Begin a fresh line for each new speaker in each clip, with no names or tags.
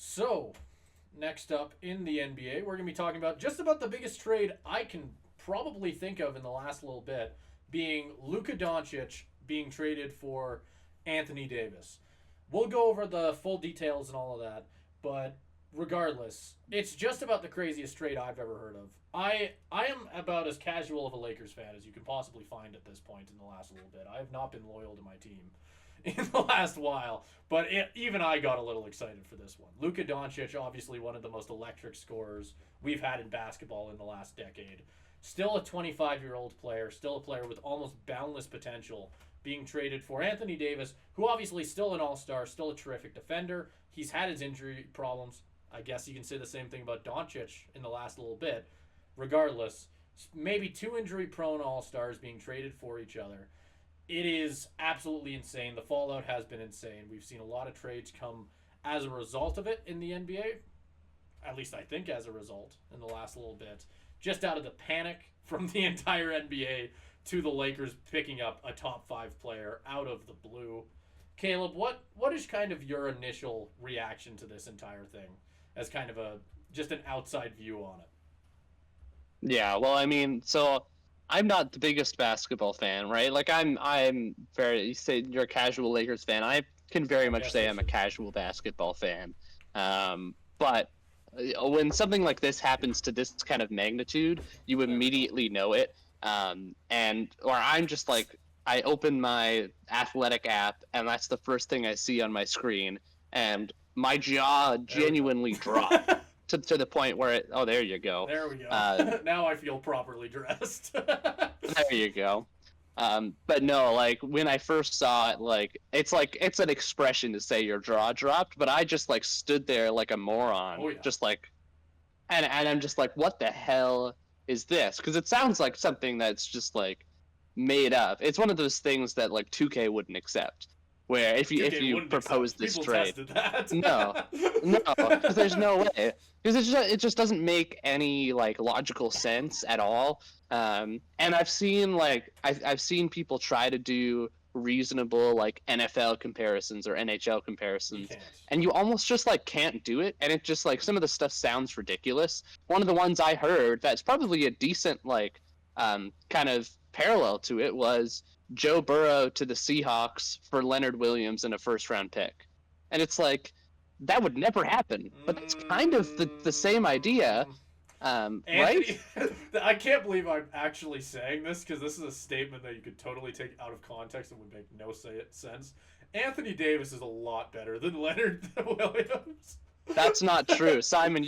So, next up in the NBA, we're going to be talking about just about the biggest trade I can probably think of in the last little bit, being Luka Doncic being traded for Anthony Davis. We'll go over the full details and all of that, but regardless, it's just about the craziest trade I've ever heard of. I am about as casual of a Lakers fan as you can possibly find at this point in the last little bit. I have not been loyal to my team in the last while, but even I got a little excited for this one. Luka Doncic, obviously one of the most electric scorers we've had in basketball in the last decade. Still a 25-year-old player, still a player with almost boundless potential, being traded for Anthony Davis, who obviously still an all-star, still a terrific defender. He's had his injury problems. I guess you can say the same thing about Doncic in the last little bit. Regardless, maybe two injury-prone all-stars being traded for each other. It is absolutely insane. The fallout has been insane. We've seen a lot of trades come as a result of it in the NBA. At least I think as a result in the last little bit. Just out of the panic from the entire NBA to the Lakers picking up a top 5 player out of the blue. Caleb, what is kind of your initial reaction to this entire thing as kind of just an outside view on it?
Yeah, well, I mean, so I'm not the biggest basketball fan, right? Like I'm very you say you're a casual Lakers fan. I can very much
Yes,
say
that's
I'm a
true.
casual basketball fan. But when something like this happens to this kind of magnitude, you
There we go.
immediately know it. And or I'm just like I open my athletic app and that's the first thing I see on my screen, and my jaw
There we go.
genuinely dropped to the point where oh, there you go.
There we go.
Uh,
Now I feel properly dressed.
There you go. But no, like when I first saw it, like it's an expression to say your jaw dropped, but I just like stood there like a moron,
Oh yeah.
just like, and I'm just like, what the hell is this? Because it sounds like something that's just like made up. It's one of those things that like 2K wouldn't accept, where if
2K
you
wouldn't
propose
accept.
this
People
trade,
tested that.
no, no, because there's no way. Because it just doesn't make any like logical sense at all. And I've seen people try to do reasonable like NFL comparisons or NHL
You
comparisons,
can't.
and you almost just like can't do it. And it just like some of the stuff sounds ridiculous. One of the ones I heard that's probably a decent like kind of parallel to it was Joe Burrow to the Seahawks for Leonard Williams and a first round pick. And it's like that would never happen. But that's kind of the same idea,
Mm,
right?
Anthony, I can't believe I'm actually saying this because this is a statement that you could totally take out of context and would make no sense. Anthony Davis is a lot better than Leonard Williams.
That's not true. Simon,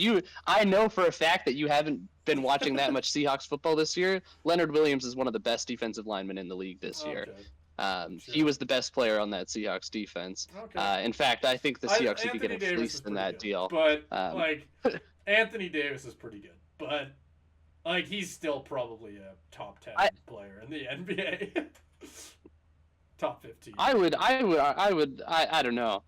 I know for a fact that you haven't been watching that much Seahawks football this year. Leonard Williams is one of the best defensive linemen in the league this year.
Okay,
He
sure.
was the best player on that Seahawks defense.
Okay.
In fact, I think the Seahawks could get
Anthony
a
Davis is
fleece in
pretty
that
good,
deal.
but
Um,
like Anthony Davis is pretty good, but like he's still probably a top 10
I,
player in the NBA. Top 15.
I don't know.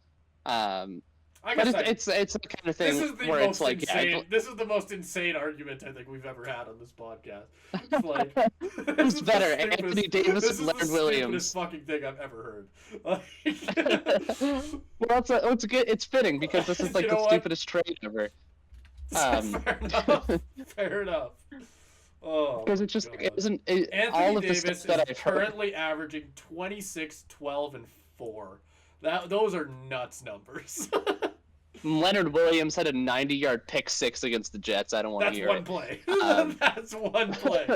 I
But
guess
it's the kind of
this
thing
is the
where it's
most
like,
insane. This is the most insane argument I think we've ever had on this podcast. It's like this
who's
is
better,
the
Anthony
stupidest.
Davis
This
or
is the
Leonard
stupidest
Williams?
fucking thing I've ever heard. Like,
Well, it's good. It's fitting because this is
you
like the
know what?
stupidest trade ever. Um,
Fair enough. Fair enough. Oh
because
my
it's just like
god.
all
Anthony
of the stuff
Davis is
that I've heard.
currently averaging 26, 12, and 4. Those are nuts numbers.
Leonard Williams had a 90-yard pick six against the Jets. I don't want to
That's
hear
one
it.
play.
Um,
That's one play.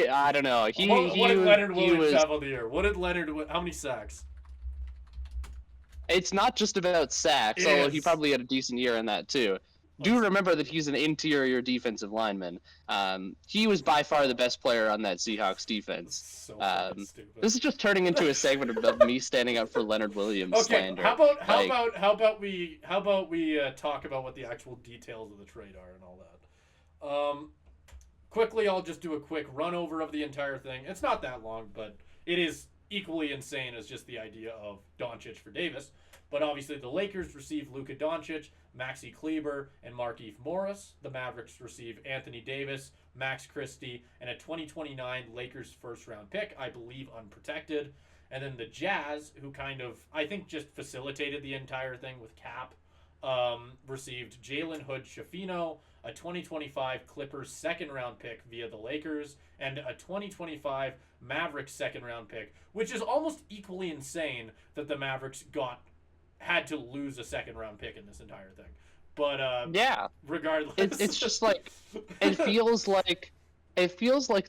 I don't know.
What did Leonard
He
Williams
was.
have on the year? What did How many sacks?
It's not just about sacks,
It
although he
is.
probably had a decent year in that too. Do remember that he's an interior defensive lineman. He was by far the best player on that Seahawks defense.
So fucking stupid.
This is just turning into a segment of me standing up for Leonard Williams
Okay,
slander.
how about we talk about what the actual details of the trade are and all that. Quickly, I'll just do a quick run over of the entire thing. It's not that long, but it is equally insane as just the idea of Doncic for Davis. But obviously, the Lakers receive Luka Doncic, Maxi Kleber, and Markieff Morris. The Mavericks receive Anthony Davis, Max Christie, and a 2029 Lakers first-round pick, I believe unprotected. And then the Jazz, who kind of, I think, just facilitated the entire thing with cap, received Jalen Hood-Schifino, a 2025 Clippers second-round pick via the Lakers, and a 2025 Mavericks second-round pick, which is almost equally insane that the Mavericks had to lose a second-round pick in this entire thing. But
yeah,
regardless,
it's just like it feels like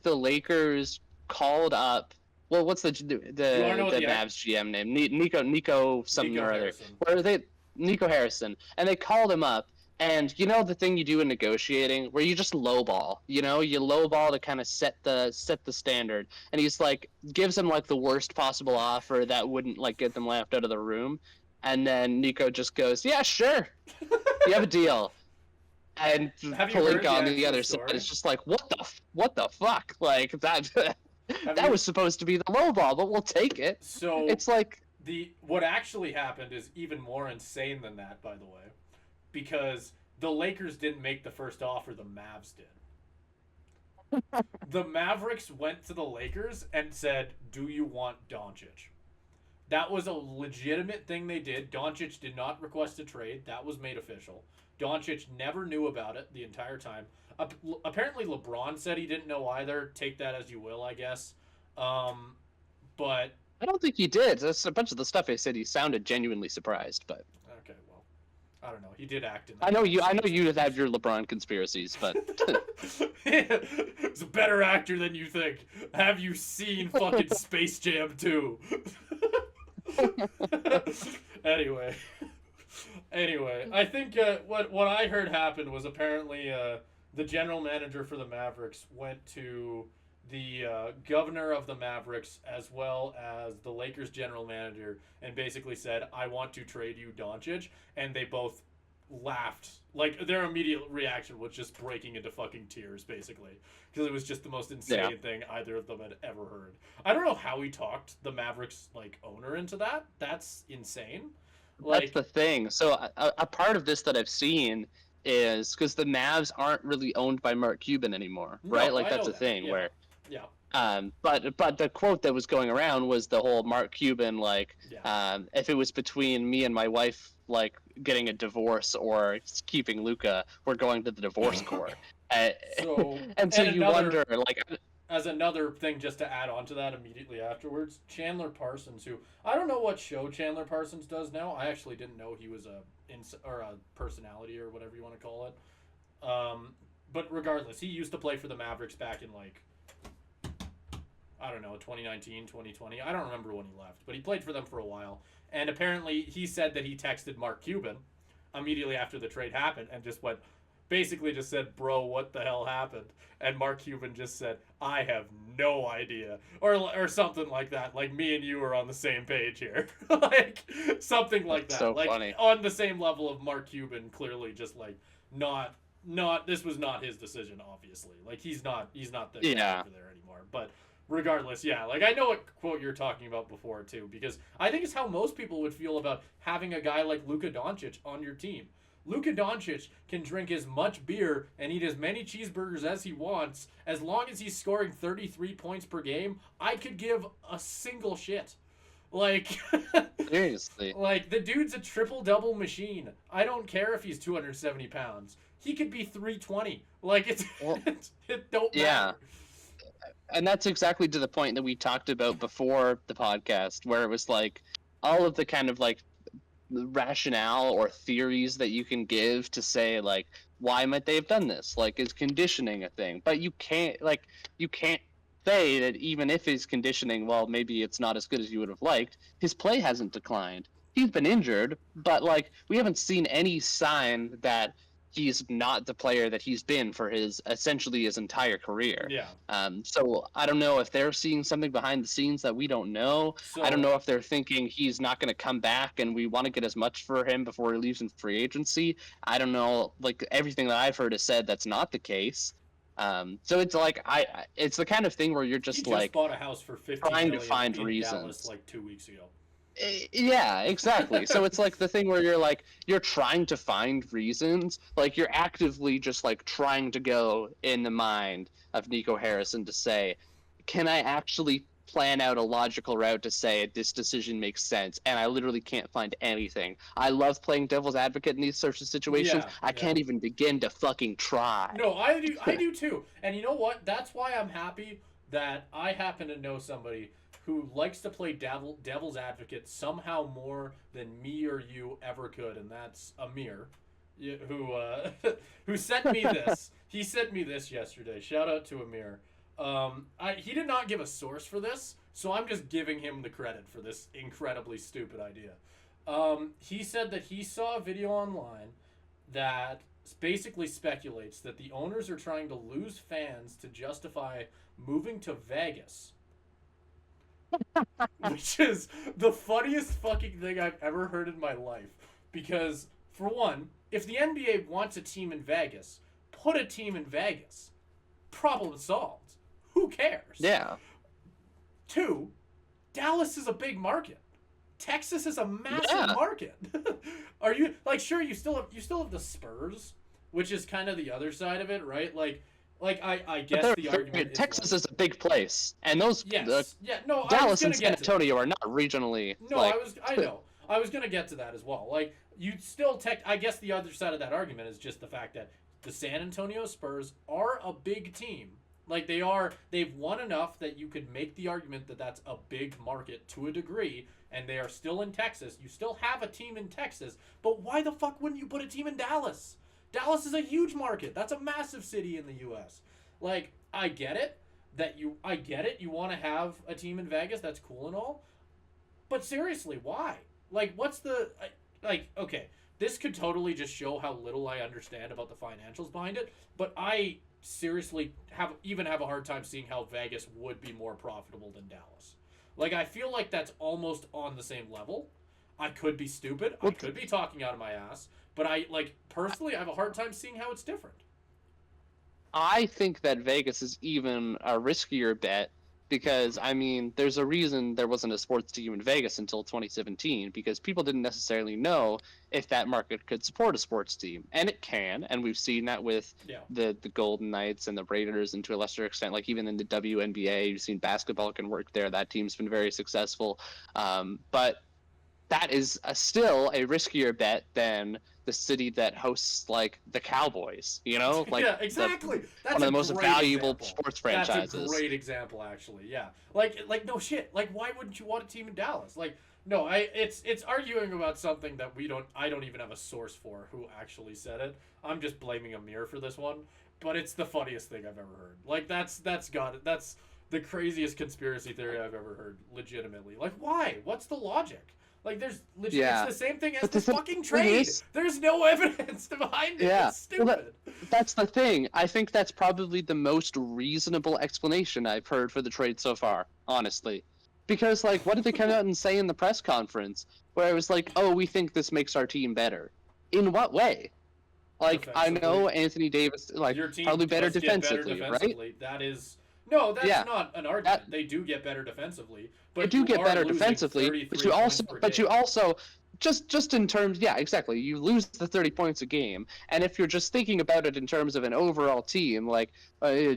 the Lakers called up. Well, what's the Mavs GM name? Nico something
Nico
or other.
Harrison.
Where they Nico Harrison, and they called him up. And you know the thing you do in negotiating, where you just lowball. You lowball to kind of set the standard. And he's like gives him like the worst possible offer that wouldn't like get them laughed out of the room. And then Nico just goes, "Yeah, sure, you have a deal." And Pelinka on the other side is just like, "What the fuck?" Like that was supposed to be the lowball, but we'll take it.
So
it's like
what actually happened is even more insane than that, by the way, because the Lakers didn't make the first offer; the Mavs did. The Mavericks went to the Lakers and said, "Do you want Doncic?" That was a legitimate thing they did. Doncic did not request a trade. That was made official. Doncic never knew about it the entire time. Apparently, LeBron said he didn't know either. Take that as you will, I guess. But
I don't think he did. That's a bunch of the stuff he said. He sounded genuinely surprised, but
okay, well, I don't know. He did act in.
I know you have your LeBron conspiracies, but
he's a better actor than you think. Have you seen fucking Space Jam 2? Anyway, I think what I heard happened was apparently the general manager for the Mavericks went to the governor of the Mavericks as well as the Lakers general manager and basically said, "I want to trade you Doncic," and they both laughed. Like, their immediate reaction was just breaking into fucking tears, basically, because it was just the most insane thing either of them had ever heard. I don't know how he talked the Mavericks owner into that. That's insane.
That's the thing. So a part of this that I've seen is because the Mavs aren't really owned by Mark Cuban anymore, right?
No,
That's a thing where.
Yeah.
But the quote that was going around was the whole Mark Cuban if it was between me and my wife getting a divorce or keeping Luka, we're going to the divorce court. So you wonder
as another thing just to add on to that immediately afterwards, Chandler Parsons, who I don't know what show Chandler Parsons does now. I actually didn't know he was a personality or whatever you want to call it. But regardless, he used to play for the Mavericks back in I don't know, 2019, 2020. I don't remember when he left, but he played for them for a while. And apparently he said that he texted Mark Cuban immediately after the trade happened and just said, "Bro, what the hell happened?" And Mark Cuban just said, "I have no idea." Or something like that. Like, me and you are on the same page here. Something like that.
So funny.
On the same level of Mark Cuban clearly just not this was not his decision, obviously. He's not the guy over there anymore. But regardless, I know what quote you're talking about before too, because I think it's how most people would feel about having a guy like Luka Doncic on your team. Luka Doncic can drink as much beer and eat as many cheeseburgers as he wants, as long as he's scoring 33 points per game. I could give a single shit.
Seriously.
The dude's a triple-double machine. I don't care if he's 270 pounds. He could be 320. It don't matter.
Yeah. And that's exactly to the point that we talked about before the podcast, where it was all of the kind of rationale or theories that you can give to say why might they have done this? Is conditioning a thing? But you can't say that even if his conditioning, well, maybe it's not as good as you would have liked, his play hasn't declined. He's been injured, but we haven't seen any sign that he's not the player that he's been for essentially his entire career.
Yeah.
So I don't know if they're seeing something behind the scenes that we don't know. I don't know if they're thinking he's not going to come back and we want to get as much for him before he leaves in free agency. I don't know. Everything that I've heard is said that's not the case. So it's it's the kind of thing where you're just,
he just bought a house for $50
trying
million
to find
in
reasons.
Dallas 2 weeks ago.
Yeah, exactly. So it's the thing where you're trying to find reasons. You're actively just trying to go in the mind of Nico Harrison to say, can I actually plan out a logical route to say this decision makes sense, and I literally can't find anything. I love playing devil's advocate in these sorts of situations.
Yeah,
I
yeah.
can't even begin to fucking try.
No, I do too. And you know what? That's why I'm happy that I happen to know somebody who likes to play devil's advocate somehow more than me or you ever could, and that's Amir, who who sent me this. He sent me this yesterday. Shout out to Amir. He did not give a source for this, so I'm just giving him the credit for this incredibly stupid idea. He said that he saw a video online that basically speculates that the owners are trying to lose fans to justify moving to Vegas. Which is the funniest fucking thing I've ever heard in my life. Because, for one, if the NBA wants a team in Vegas, put a team in Vegas. Problem solved. Who cares?
Yeah.
Two, Dallas is a big market. Texas is a massive market. Are you like sure you still have the Spurs, which is kind of the other side of it, right? Like I guess the argument
Texas
is
a big place, and those
yes, no,
Dallas and San Antonio are not regionally.
No, I was gonna get to that as well. Like you still I guess the other side of that argument is just the fact that the San Antonio Spurs are a big team. Like they've won enough that you could make the argument that that's a big market to a degree, and they are still in Texas. You still have a team in Texas, but why the fuck wouldn't you put a team in Dallas? Dallas is a huge market. That's a massive city in the U.S. Like, I get it. You want to have a team in Vegas. That's cool and all. But seriously, why? Like, what's the... okay, this could totally just show how little I understand about the financials behind it, but I seriously have a hard time seeing how Vegas would be more profitable than Dallas. Like, I feel like that's almost on the same level. I could be stupid. I could be talking out of my ass. But personally, I have a hard time seeing how it's different.
I think that Vegas is even a riskier bet because, I mean, there's a reason there wasn't a sports team in Vegas until 2017 because people didn't necessarily know if that market could support a sports team. And it can, and we've seen that with the Golden Knights and the Raiders, and to a lesser extent, like even in the WNBA, you've seen basketball can work there. That team's been very successful. But that is still a riskier bet than the city that hosts like the Cowboys, like
yeah, exactly. That's
one of the most valuable
example.
sports franchises.
That's a great example, actually. Yeah, like no shit. Like, why wouldn't you want a team in Dallas? Like, no, it's arguing about something that I don't even have a source for who actually said it. I'm just blaming Amir for this one, but it's the funniest thing I've ever heard. Like, that's the craziest conspiracy theory I've ever heard. Legitimately, like, why? What's the logic? Like, there's legit, it's the same thing as the fucking trade. There's no evidence behind it.
Yeah.
It's stupid.
Well, that's the thing. I think that's probably the most reasonable explanation I've heard for the trade so far, honestly. Because, like, what did they come out and say in the press conference? Where it was like, oh, we think this makes our team better. In what way? Like, I know Anthony Davis, like, probably better defensively, right?
That is... No, that's not an argument. They do get better defensively. But
they do get better defensively, but you also just in terms, exactly. You lose the 30 points a game, and if you're just thinking about it in terms of an overall team, like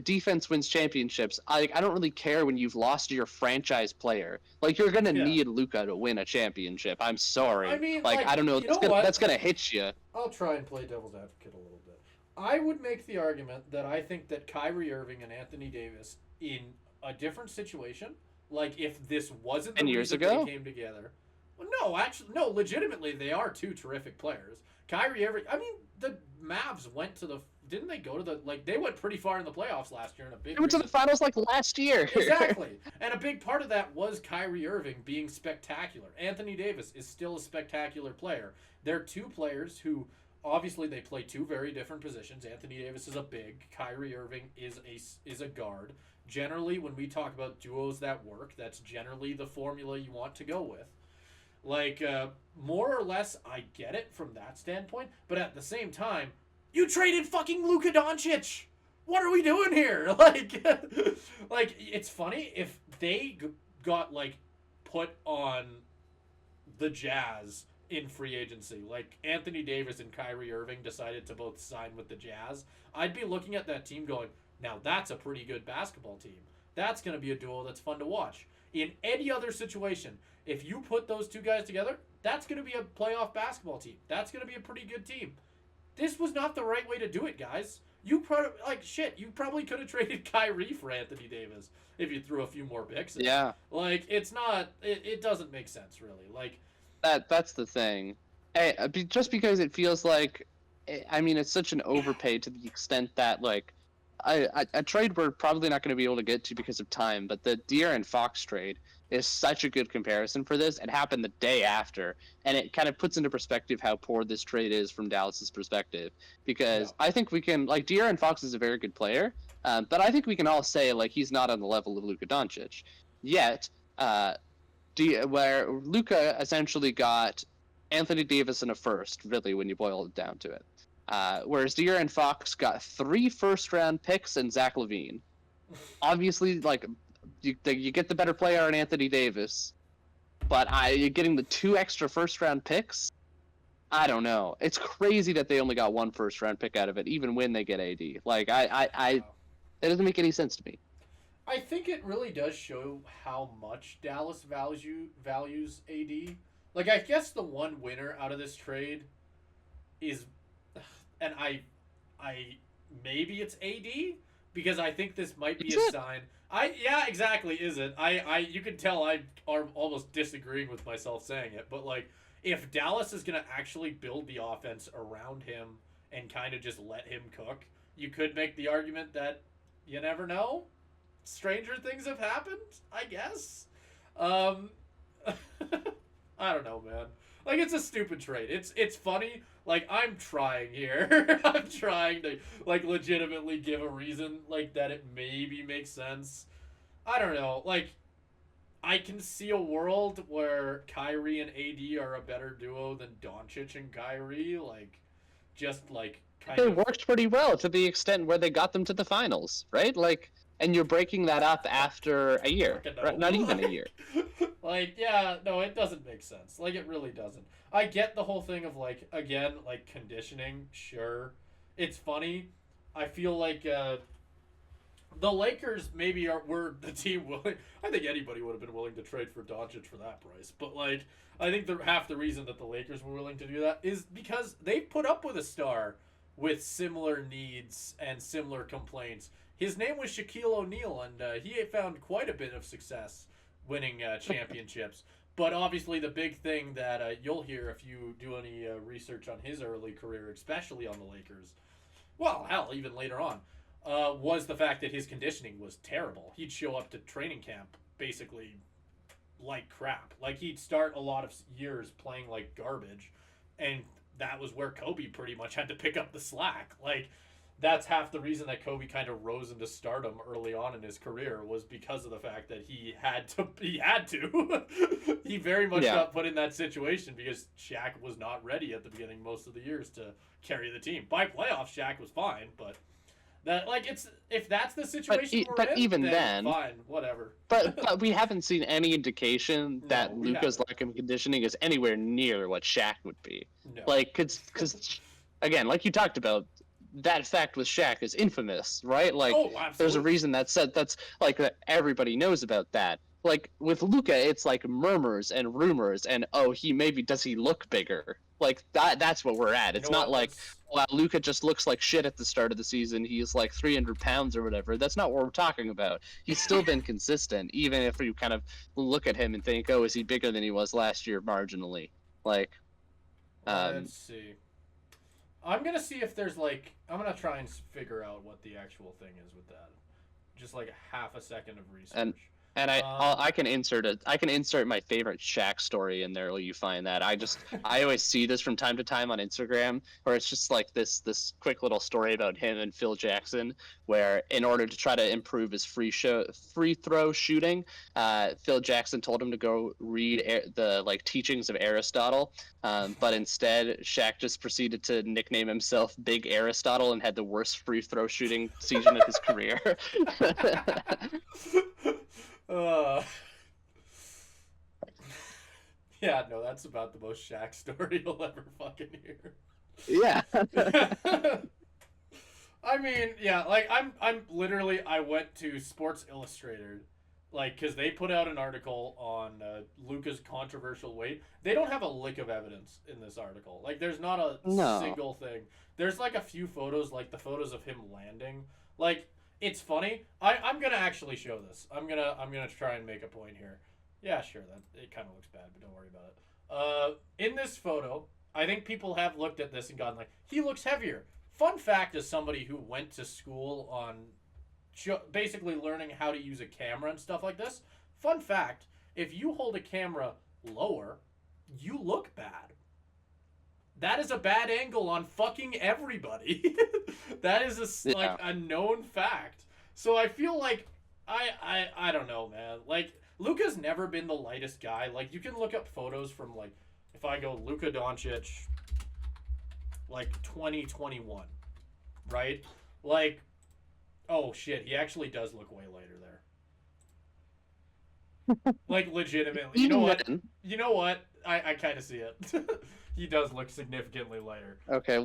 defense wins championships. I don't really care when you've lost your franchise player. Like, you're gonna need Luka to win a championship. I'm sorry.
I mean,
I don't know. That's gonna hit you.
I'll try and play devil's advocate a little bit. I would make the argument that I think that Kyrie Irving and Anthony Davis, in a different situation, like if this wasn't the reason they came together. Well, no, legitimately, they are two terrific players. Kyrie Irving, I mean, the Mavs went to the... Didn't they go to the... Like, they went pretty far in the playoffs last year. They
went to the finals, like, last year.
Exactly. And a big part of that was Kyrie Irving being spectacular. Anthony Davis is still a spectacular player. They're two players who... Obviously, they play two very different positions. Anthony Davis is a big. Kyrie Irving is a guard. Generally, when we talk about duos that work, that's generally the formula you want to go with. Like, more or less, I get it from that standpoint. But at the same time, you traded fucking Luka Doncic! What are we doing here? Like, it's funny if they got, like, put on the Jazz in free agency, like Anthony Davis and Kyrie Irving decided to both sign with the Jazz, I'd be looking at that team going, now that's a pretty good basketball team. That's going to be a duo that's fun to watch. In any other situation, if you put those two guys together, that's going to be a playoff basketball team. That's going to be a pretty good team. This was not the right way to do it, guys. You probably could have traded Kyrie for Anthony Davis if you threw a few more picks in.
Yeah.
Like, it's not, it doesn't make sense, really. Like,
that's the thing. Just because it feels like, I mean, it's such an overpay to the extent that, like, a trade we're probably not going to be able to get to because of time, but the De'Aaron Fox trade is such a good comparison for this. It happened the day after, and it kind of puts into perspective how poor this trade is from Dallas's perspective. Because I think we can, like, De'Aaron Fox is a very good player, but I think we can all say, like, he's not on the level of Luka Doncic. Yet, where Luka essentially got Anthony Davis in a first, really, when you boil it down to it. Whereas De'Aaron Fox got 3 first-round picks and Zach LaVine. Obviously, like, you get the better player in Anthony Davis, but you're getting the 2 extra first-round picks? I don't know. It's crazy that they only got 1 first-round pick out of it, even when they get AD. Like, it doesn't make any sense to me.
I think it really does show how much Dallas values AD. Like, I guess the one winner out of this trade is, and I maybe it's AD, because I think this might be a sign. Yeah, exactly, is it? You can tell I'm almost disagreeing with myself saying it, but, like, if Dallas is going to actually build the offense around him and kind of just let him cook, you could make the argument that you never know. Stranger things have happened, I guess. I don't know, man. Like, it's a stupid trade. It's funny. Like, I'm trying here. I'm trying to, like, legitimately give a reason, like, that it maybe makes sense. I don't know. Like, I can see a world where Kyrie and AD are a better duo than Doncic and Kyrie. Like, just, like, kind of...
It worked pretty well to the extent where they got them to the finals, right? Like, and you're breaking that up after a year. Right? Not even a year.
Like, yeah, no, it doesn't make sense. Like, it really doesn't. I get the whole thing of, like, again, like, conditioning, sure. It's funny. I feel like the Lakers maybe were the team willing. I think anybody would have been willing to trade for Doncic for that price. But, like, I think half the reason that the Lakers were willing to do that is because they put up with a star with similar needs and similar complaints. His name was Shaquille O'Neal, and he found quite a bit of success winning championships. But obviously the big thing that you'll hear if you do any research on his early career, especially on the Lakers, well, hell, even later on, was the fact that his conditioning was terrible. He'd show up to training camp basically like crap. Like, he'd start a lot of years playing like garbage, and that was where Kobe pretty much had to pick up the slack. Like, that's half the reason that Kobe kind of rose into stardom early on in his career, was because of the fact that he had to. He very much got put in that situation because Shaq was not ready at the beginning most of the years to carry the team. By playoffs, Shaq was fine, but that, like, if that's the situation
even then,
fine, whatever.
But we haven't seen any indication that Luka's lack of conditioning is anywhere near what Shaq would be. No. Like, because again, like you talked about, that fact with Shaq is infamous, right? Like, there's a reason that's like that everybody knows about that. Like, with Luka, it's like murmurs and rumors, and does he look bigger? Like, that's what we're at. It's not like, wow, Luka just looks like shit at the start of the season. He's like 300 pounds or whatever. That's not what we're talking about. He's still been consistent, even if you kind of look at him and think, is he bigger than he was last year marginally? Like,
let's see. I'm going to see if there's, like, I'm going to try and figure out what the actual thing is with that. Just, like, a half a second of research.
And I can insert my favorite Shaq story in there. Will you find that? I always see this from time to time on Instagram, where it's just like this quick little story about him and Phil Jackson, where in order to try to improve his free throw shooting, Phil Jackson told him to go read the teachings of Aristotle, but instead Shaq just proceeded to nickname himself Big Aristotle and had the worst free throw shooting season of his career.
Yeah, no, that's about the most Shaq story you'll ever fucking hear.
Yeah.
I mean, yeah, like, I'm literally, I went to Sports Illustrated Like, because they put out an article on Luka's controversial weight. They don't have a lick of evidence in this article. Like, there's not a
No.
single thing. There's like a few photos, like the photos of him landing. Like, it's funny. I'm gonna actually show this. I'm gonna try and make a point here. Yeah, sure. That it kind of looks bad, but don't worry about it. In this photo, I think people have looked at this and gone like, he looks heavier. Fun fact, as somebody who went to school on basically learning how to use a camera and stuff like this. Fun fact, if you hold a camera lower, you look bad. That is a bad angle on fucking everybody. That is like a known fact. So I feel like I don't know, man. Like, Luka's never been the lightest guy. Like, you can look up photos from, like, if I go Luka Doncic, like 2021, right? Like, oh shit, he actually does look way lighter there. Like, legitimately. You know what? You know what? I kind of see it. He does look significantly lighter.
Okay,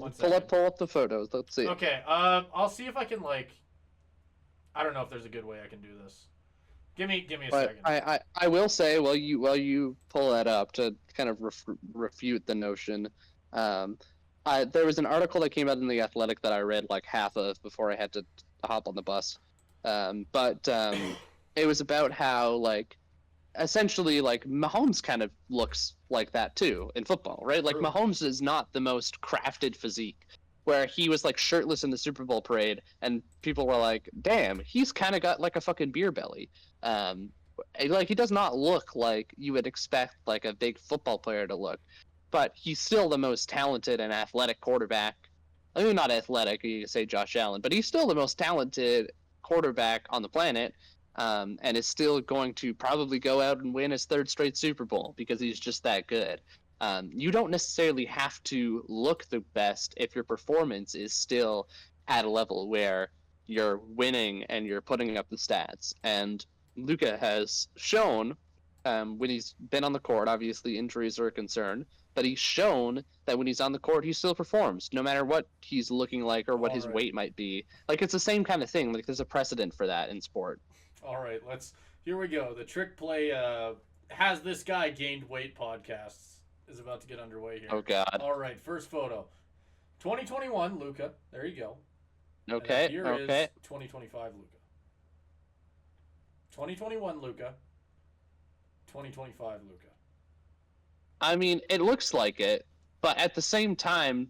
pull up the photos. Let's see.
Okay, I'll see if I can, like, I don't know if there's a good way I can do this. Give me a second.
I will say, while you pull that up, to kind of refute the notion, there was an article that came out in The Athletic that I read like half of before I had to hop on the bus. It was about how, like, essentially, like, Mahomes kind of looks like that too in football, right? Like,
True.
Mahomes is not the most crafted physique, where he was like shirtless in the Super Bowl parade and people were like, damn, he's kind of got like a fucking beer belly. Like, he does not look like you would expect like a big football player to look, but he's still the most talented and athletic quarterback. I mean, not athletic, you could say Josh Allen, but he's still the most talented quarterback on the planet, and is still going to probably go out and win his third straight Super Bowl because he's just that good. You don't necessarily have to look the best if your performance is still at a level where you're winning and you're putting up the stats. And Luka has shown, when he's been on the court, obviously injuries are a concern, but he's shown that when he's on the court, he still performs, no matter what he's looking like or what his weight might be. Like, it's the same kind of thing. Like, there's a precedent for that in sport.
All right, here we go. The Trick Play has this guy gained weight podcasts is about to get underway here.
Oh, God.
All right, first photo. 2021 Luka. There you go.
Okay.
Here is 2025 Luka. 2021 Luka. 2025 Luka.
I mean, it looks like it, but at the same time,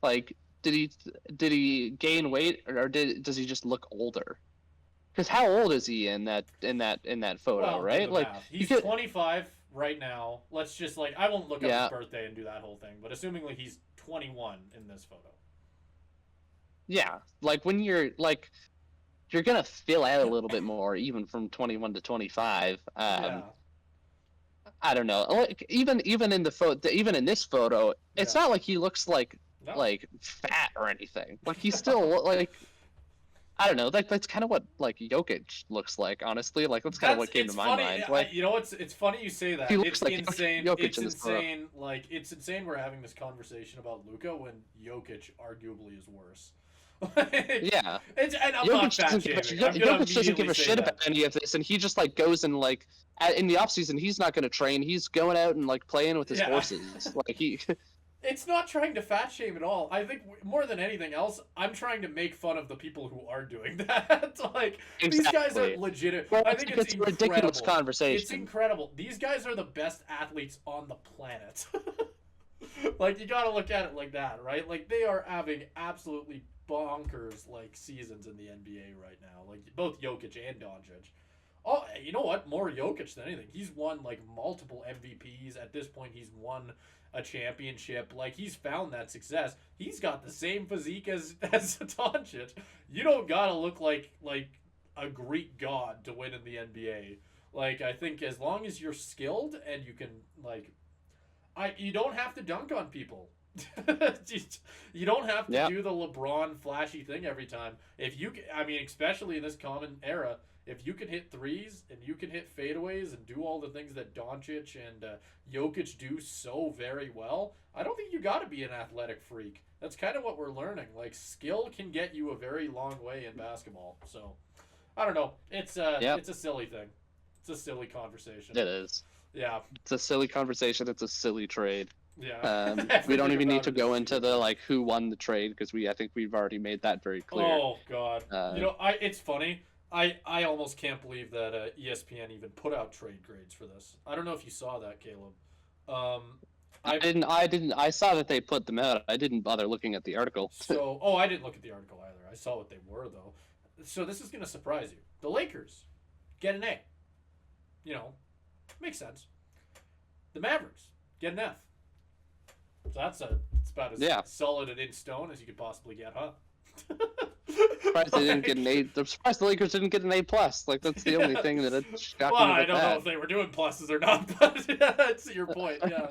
like, did he gain weight, or does he just look older? Because how old is he in that photo,
well,
right? Like,
he's 25 right now. Let's just, like, I won't look up his birthday and do that whole thing, but assumingly he's 21 in this photo.
Yeah, like, when you're like, you're gonna fill out a little bit more, even from 21 to 25.
Yeah.
I don't know. Like, even in the photo, even in this photo, it's not like he looks like fat or anything. Like, he's still like, I don't know. That's kind of what like Jokic looks like, honestly. Like, that's kind of what came to my mind. Like,
you know, it's funny you say that.
He looks
it's
like
insane.
Jokic
It's
in this photo.
insane. Like, it's insane we're having this conversation about Luka when Jokic arguably is worse.
Yeah.
And I'm not fat shaming.
Jokic doesn't give a shit about any of this, and he just like goes and like in the off season he's not going to train. He's going out and like playing with his horses. Like, he.
It's not trying to fat shame at all. I think more than anything else, I'm trying to make fun of the people who are doing that. Like,
exactly.
These guys are legit.
Well,
I think it's
a ridiculous conversation.
It's incredible. These guys are the best athletes on the planet. Like, you got to look at it like that, right? Like, they are having absolutely bonkers like seasons in the NBA right now. Like, both Jokic and Doncic. Oh, you know what? More Jokic than anything. He's won like multiple MVPs. At this point, he's won a championship. Like, he's found that success. He's got the same physique as Doncic. You don't gotta look like a Greek god to win in the NBA. Like, I think as long as you're skilled and you can, like, you don't have to dunk on people. You don't have to do the LeBron flashy thing every time. I mean, especially in this common era, if you can hit threes and you can hit fadeaways and do all the things that Doncic and Jokic do so very well, I don't think you got to be an athletic freak. That's kind of what we're learning. Like, skill can get you a very long way in basketball. So, I don't know. It's a silly thing. It's a silly conversation.
It is.
Yeah.
It's a silly conversation. It's a silly trade.
Yeah.
We don't even need
about
to
it
go
is
into
stupid.
the like who won the trade because I think we've already made that very clear.
Oh God.
Uh,
It's funny. I almost can't believe that ESPN even put out trade grades for this. I don't know if you saw that, Caleb. Um,
I didn't. I saw that they put them out. I didn't bother looking at the article.
I didn't look at the article either. I saw what they were though. So this is gonna surprise you. The Lakers get an A. Makes sense. The Mavericks get an F. So it's about as solid and in stone as you could possibly get, huh?
Surprised they didn't get an A. I'm surprised the Lakers didn't get an A plus. Like that's the only thing that it's shocking
Well,
about
I don't know
that.
if they were doing pluses or not, but that's your point. Yeah.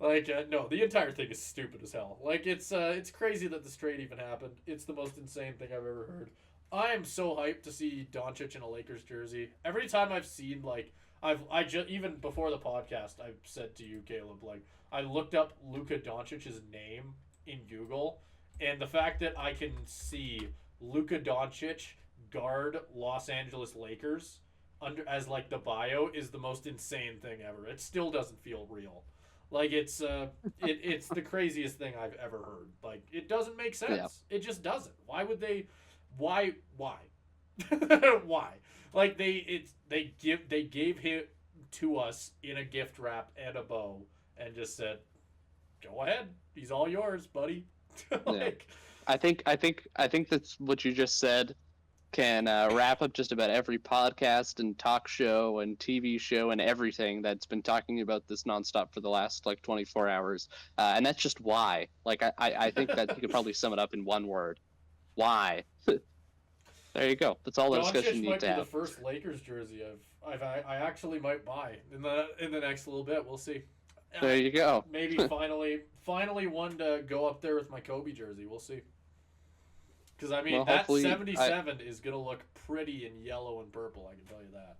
Like no, the entire thing is stupid as hell. Like it's crazy that this trade even happened. It's the most insane thing I've ever heard. I am so hyped to see Doncic in a Lakers jersey. Every time I've seen even before the podcast, I've said to you, Caleb, like I looked up Luka Doncic's name in Google, and the fact that I can see Luka Doncic guard Los Angeles Lakers under as like the bio is the most insane thing ever. It still doesn't feel real. Like it's it's the craziest thing I've ever heard. Like it doesn't make sense.
Yeah.
It just doesn't. Why would they? Why? Why? Like they gave him to us in a gift wrap and a bow and just said, "Go ahead, he's all yours, buddy." Like,
I think that's what you just said can wrap up just about every podcast and talk show and TV show and everything that's been talking about this nonstop for the last like 24 hours. And that's just why. Like I think that you could probably sum it up in one word. Why? There you go. That's all the discussion you need to
might be
have.
the first Lakers jersey I actually might buy in the next little bit. We'll see.
There you go.
Maybe finally one to go up there with my Kobe jersey. We'll see. Because I mean that 77 is gonna look pretty in yellow and purple. I can tell you that.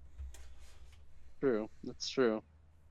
True. That's true.